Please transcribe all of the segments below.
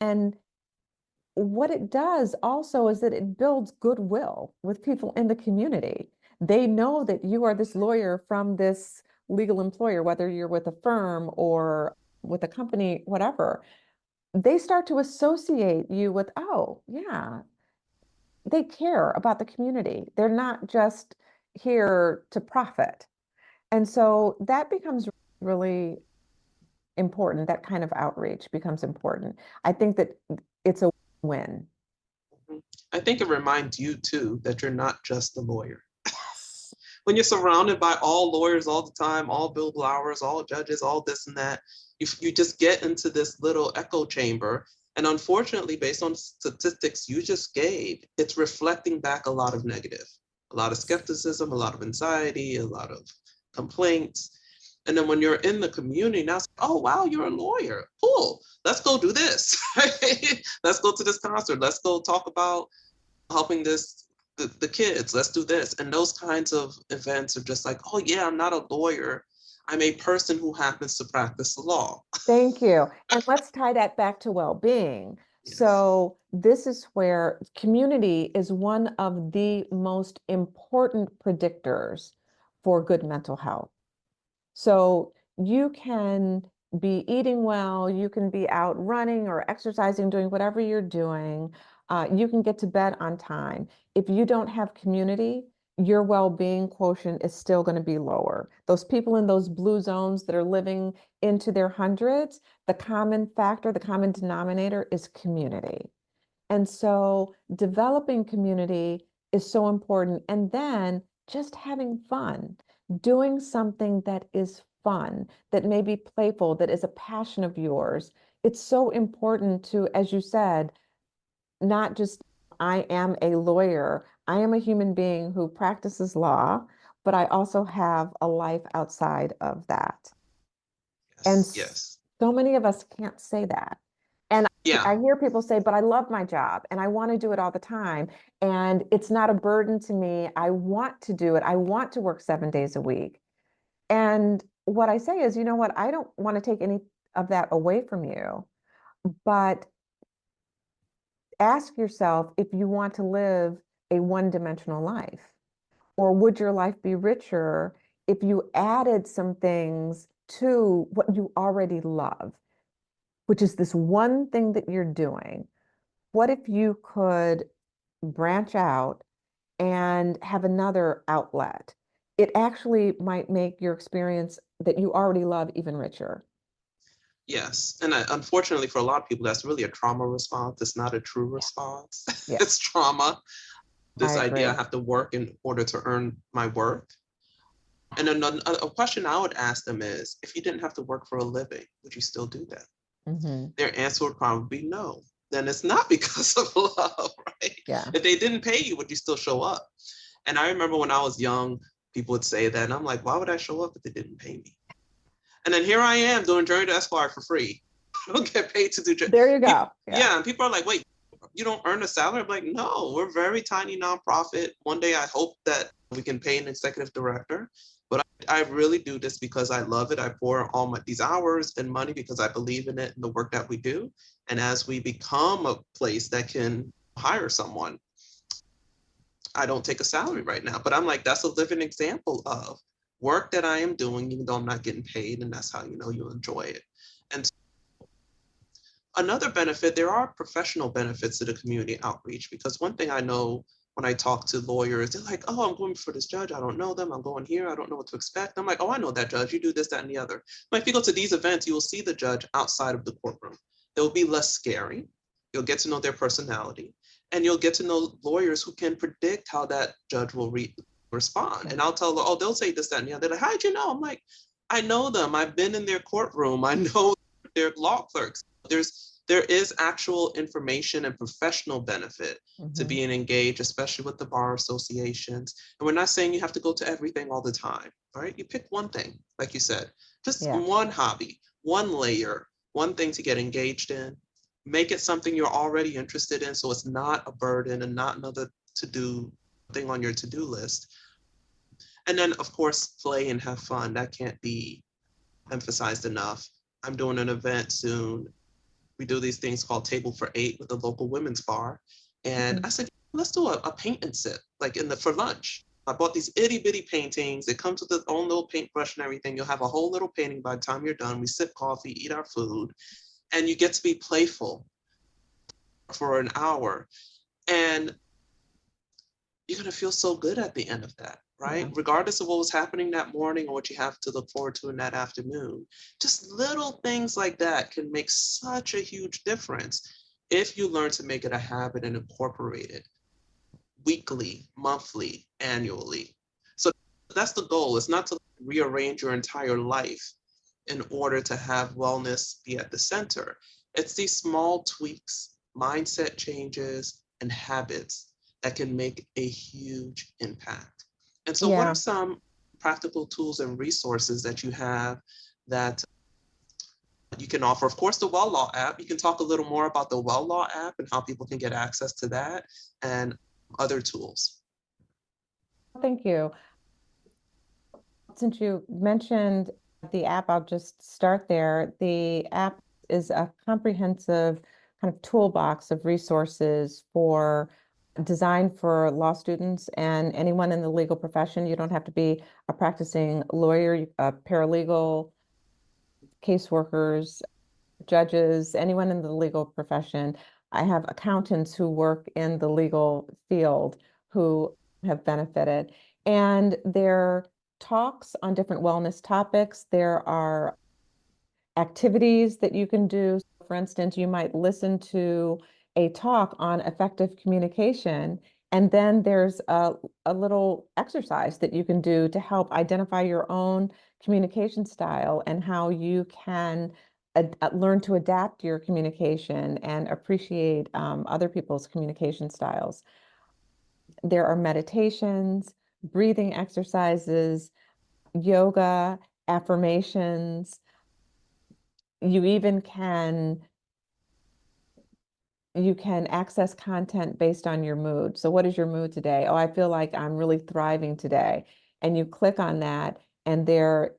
And what it does also is that it builds goodwill with people in the community. They know that you are this lawyer from this legal employer, whether you're with a firm or with a company, whatever. They start to associate you with, oh, yeah, they care about the community. They're not just here to profit. And so that becomes really important. That kind of outreach becomes important. I think that it's a win. Mhm. I think it reminds you too that you're not just a lawyer. Yes. When you're surrounded by all lawyers all the time, all Bill Blowers, all judges, all this and that, you just get into this little echo chamber. And unfortunately, based on statistics you just gave, it's reflecting back a lot of negative, a lot of skepticism, a lot of anxiety, a lot of complaints. And then when you're in the community, now it's, oh, wow, you're a lawyer. Cool. Let's go do this. Let's go to this concert. Let's go talk about helping the kids. Let's do this. And those kinds of events are just like, oh, yeah, I'm not a lawyer. I'm a person who happens to practice the law. Thank you. And let's tie that back to well-being. Yes. So this is where community is one of the most important predictors for good mental health. So you can be eating well, you can be out running or exercising, doing whatever you're doing. You can get to bed on time. If you don't have community, your well-being quotient is still going to be lower. Those people in those blue zones that are living into their hundreds, the common factor, the common denominator is community. And so developing community is so important. And then just having fun, doing something that is fun, that may be playful, that is a passion of yours. It's so important to, as you said, not just I am a lawyer, I am a human being who practices law, but I also have a life outside of that. And Yes. Yes. so many of us can't say that. And Yeah. I hear people say, but I love my job and I want to do it all the time. And it's not a burden to me. I want to do it. I want to work 7 days a week. And what I say is, you know what? I don't want to take any of that away from you, but ask yourself if you want to live a one-dimensional life, or would your life be richer if you added some things to what you already love, which is this one thing that you're doing? What if you could branch out and have another outlet? It actually might make your experience that you already love even richer. Yes. And unfortunately, for a lot of people, that's really a trauma response. It's not a true Yeah. response. Yeah, It's trauma. I This idea I agree. have to work in order to earn my worth. And another a question I would ask them is, if you didn't have to work for a living, would you still do that? Hmm. Their answer would probably be no. Then it's not because of love, right? Yeah. If they didn't pay you, would you still show up? And I remember when I was young, people would say that, and I'm like, why would I show up if they didn't pay me? And then here I am doing Journey to Esquire for free. I don't get paid to do There you people. go. Yeah. Yeah, and people are like, wait, you don't earn a salary? I'm like, no, we're a very tiny nonprofit. One day I hope that we can pay an executive director, but I really do this because I love it. I pour all these hours and money because I believe in it and the work that we do. And as we become a place that can hire someone, I don't take a salary right now, but I'm like, that's a living example of work that I am doing, even though I'm not getting paid. And that's how you know you enjoy it. And another benefit, there are professional benefits to the community outreach, because one thing I know when I talk to lawyers, they're like, oh, I'm going for this judge. I don't know them. I'm going here. I don't know what to expect. I'm like, oh, I know that judge. You do this, that, and the other. But if you go to these events, you will see the judge outside of the courtroom. They'll be less scary. You'll get to know their personality, and you'll get to know lawyers who can predict how that judge will respond. Yeah. And I'll tell them, oh, they'll say this, that, and the other. They're like, how'd you know? I'm like, I know them. I've been in their courtroom. I know their law clerks. There is actual information and professional benefit to Hmm. being engaged, especially with the bar associations. And we're not saying you have to go to everything all the time, all right? You pick one thing, like you said, just Yeah. one hobby, one layer, one thing to get engaged in. Make it something you're already interested in, so it's not a burden and not another to-do thing on your to-do list. And then, of course, play and have fun. That can't be emphasized enough. I'm doing an event soon we do these things called Table for Eight with the local women's bar. And I said, let's do a paint and sip, like for lunch. I bought these itty bitty paintings. It comes with its own little paintbrush and everything. You'll have a whole little painting by the time you're done. We sip coffee, eat our food, and you get to be playful for an hour. And you're going to feel so good at the end of that, right? Yeah. Regardless of what was happening that morning or what you have to look forward to in that afternoon. Just little things like that can make such a huge difference if you learn to make it a habit and incorporate it weekly, monthly, annually. So that's the goal. It's not to rearrange your entire life in order to have wellness be at the center. It's these small tweaks, mindset changes, and habits that can make a huge impact. And so, what Yeah. are some practical tools and resources that you have that you can offer? Of course, the Well Law app. You can talk a little more about the Well Law app and how people can get access to that and other tools. Thank you. Since you mentioned the app, I'll just start there. The app is a comprehensive kind of toolbox of resources designed for law students and anyone in the legal profession. You don't have to be a practicing lawyer, a paralegal, caseworkers, judges, anyone in the legal profession. I have accountants who work in the legal field who have benefited. And there are talks on different wellness topics. There are activities that you can do. For instance, you might listen to a talk on effective communication, and then there's a little exercise that you can do to help identify your own communication style and how you can learn to adapt your communication and appreciate other people's communication styles. There are meditations, breathing exercises, yoga, affirmations. You even you can access content based on your mood. So what is your mood today? Oh, I feel like I'm really thriving today. And you click on that, and there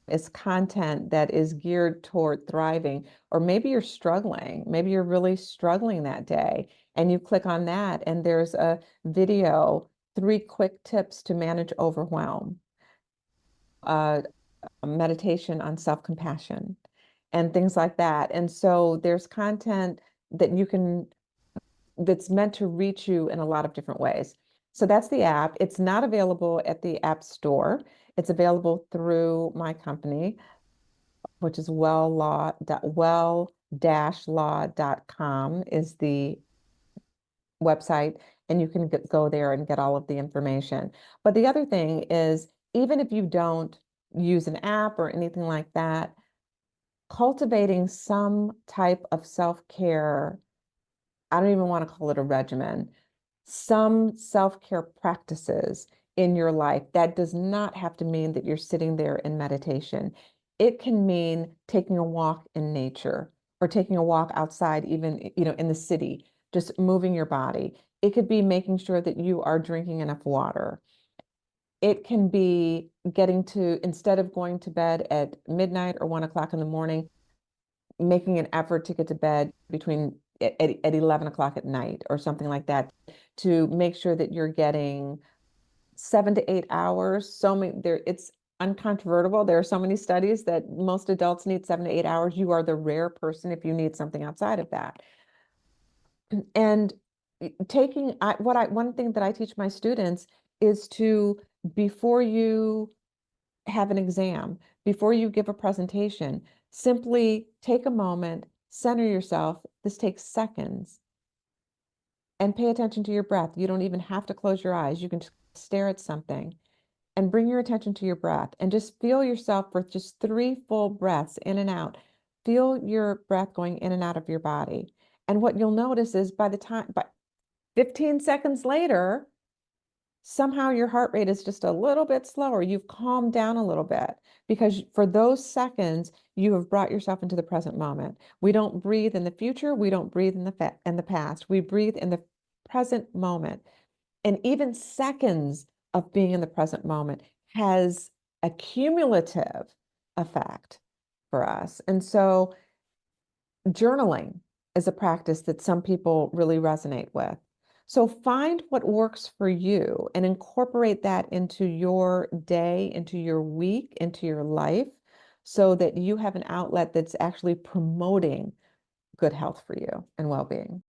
is content that is geared toward thriving. Or maybe you're struggling. Maybe you're really struggling that day. And you click on that, and there's a video, 3 quick tips to manage overwhelm, a meditation on self-compassion, and things like that. And so there's content that that's meant to reach you in a lot of different ways. So that's the app. It's not available at the App Store. It's available through my company, which is well-law.com is the website, and you can go there and get all of the information. But the other thing is, even if you don't use an app or anything like that, cultivating some type of self-care, I don't even want to call it a regimen, some self-care practices in your life. That does not have to mean that you're sitting there in meditation. It can mean taking a walk in nature or taking a walk outside, even, in the city, just moving your body. It could be making sure that you are drinking enough water. It can be instead of going to bed at midnight or 1 o'clock in the morning, making an effort to get to bed at 11 o'clock at night or something like that, to make sure that you're getting 7 to 8 hours. It's uncontrovertible. There are so many studies that most adults need 7 to 8 hours. You are the rare person if you need something outside of that. And one thing that I teach my students is to, before you have an exam, before you give a presentation, simply take a moment, center yourself. This takes seconds. And pay attention to your breath. You don't even have to close your eyes. You can just stare at something and bring your attention to your breath and just feel yourself for just 3 full breaths in and out. Feel your breath going in and out of your body. And what you'll notice is by 15 seconds later, somehow your heart rate is just a little bit slower. You've calmed down a little bit because for those seconds, you have brought yourself into the present moment. We don't breathe in the future. We don't breathe in the past. We breathe in the present moment. And even seconds of being in the present moment has a cumulative effect for us. And so journaling is a practice that some people really resonate with. So find what works for you and incorporate that into your day, into your week, into your life, so that you have an outlet that's actually promoting good health for you and well-being.